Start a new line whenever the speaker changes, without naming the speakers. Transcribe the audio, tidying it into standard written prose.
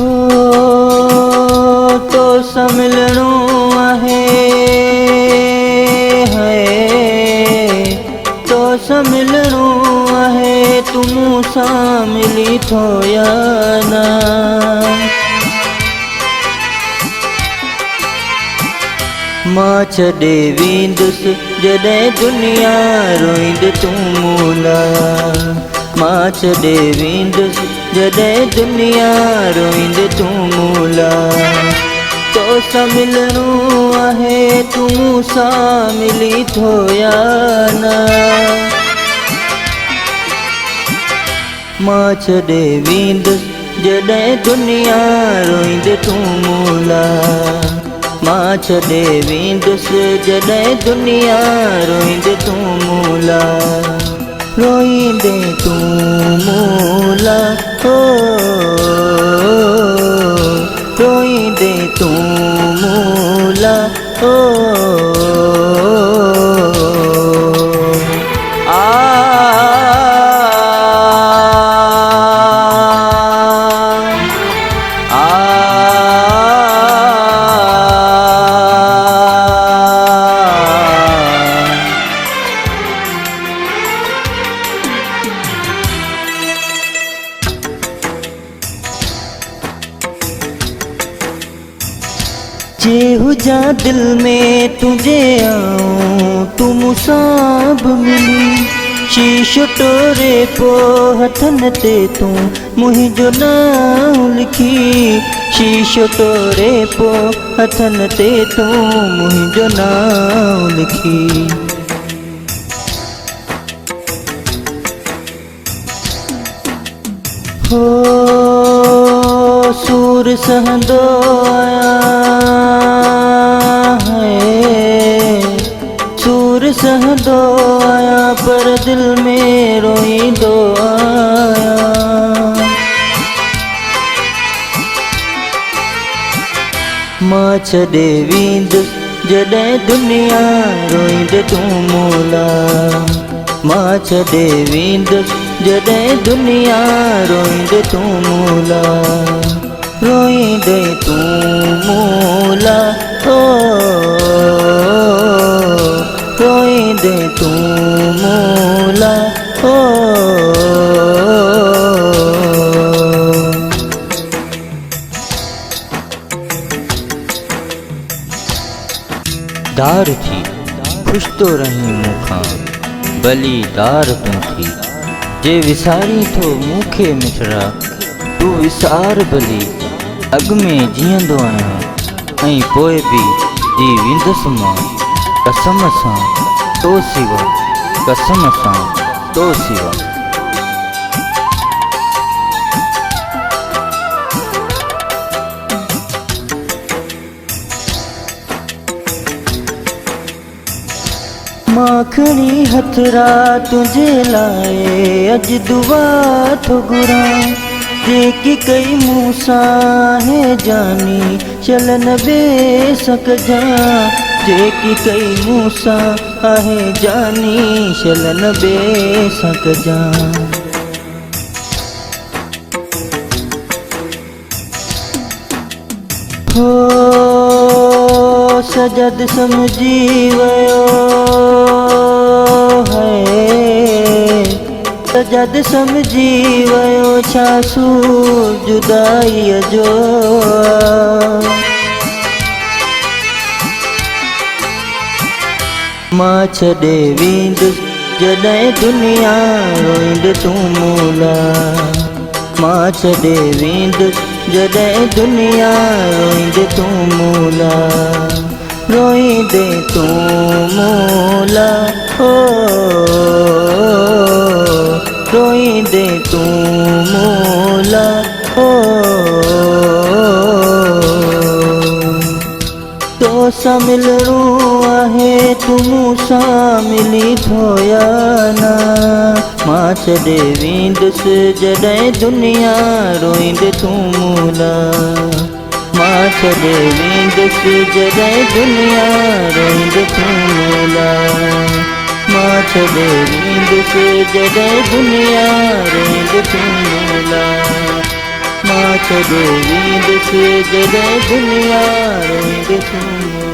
हो तो सम्मिलणो आहे तो सम्मिलणो आहे तू मूंसां मिली थो या न। मां छॾे वेंदुसि जॾहिं दुनिया रोईंद तूं मूं लाइ। मां छॾे वेंदुसि जॾहिं दुनिया रोईंद तूं मूं लाइ। तोसां मिलणो आहे तूं मूंसां मिली थो या न। मां छॾे वेंदुसि जॾहिं दुनिया रोईंद तूं मूं लाइ। मां छॾे वेंदुसि जॾहिं दुनिया रोईंद तूं मूं लाइ। रोईंदे तूं मूं लाइ हो रोईंदे तूं मूं लाइ हो। जे हुजा दिल में तुझे आऊं तू मूंसां बि मिली। शीशो टोरे पो हथन ते तूं मुंहिंजो नाम लिखी। शीशो टोरे पो हथन ते तूं मुंहिंजो नाम लिखी। हो सूर सहंदो सूर सहंदो आया पर दिल में रोईंदो आया। मां छॾे वेंदुसि जॾहिं दुनिया रोईंद तूं मूं लाइ। मां छॾे वेंदुसि जॾहिं दुनिया रोईंद तूं मूं लाइ। रोईंदे तूं मूं लाइ हो रोईंदे तूं मूं लाइ हो। दार थी ख़ुशि तो रहीं मूंखां भली दार तूं थी। जे विसारी थो मूंखे मिठड़ा तूं विसार भली। अॻ में जीअंदो आहियां ऐं पोइ बि जी वेंदुसि मां कसम सां तो सिवा कसम सां तो सिवा। माखणी हथरा तुझे लाए अज दुआ तो घुरां। जेकी कई मूंसां है जानी चल न बेसकजां। जेकी कई मूंसां आहे जानी चल न बेसकजां। हो सजद समझी वयो सजद समझी वयो छा सूर जुदाईअ जो। मां छॾे वेंदुसि जॾहिं दुनिया रोईंद तूं मूं लाइ। मां छॾे वेंदुसि जॾहिं दुनिया रोईंद तूं मूं लाइ। रोईंदे तूं मूं लाइ हो रोईंदे तूं मूं लाइ हो। तोसां मिलणो आहे तूं मूंसां मिली थो या न। मां छॾे वेंदुसि जॾहिं दुनिया रोईंद तूं मूं लाइ। मां छॾे वेंदुसि जॾहिं दुनिया रोईंद तूं मूं लाइ। मां छॾे वेंदुसि जॾहिं दुनिया रोईंद तूं मूं लाइ। मां छॾे वेंदुसि जॾहिं दुनिया रोईंदुसि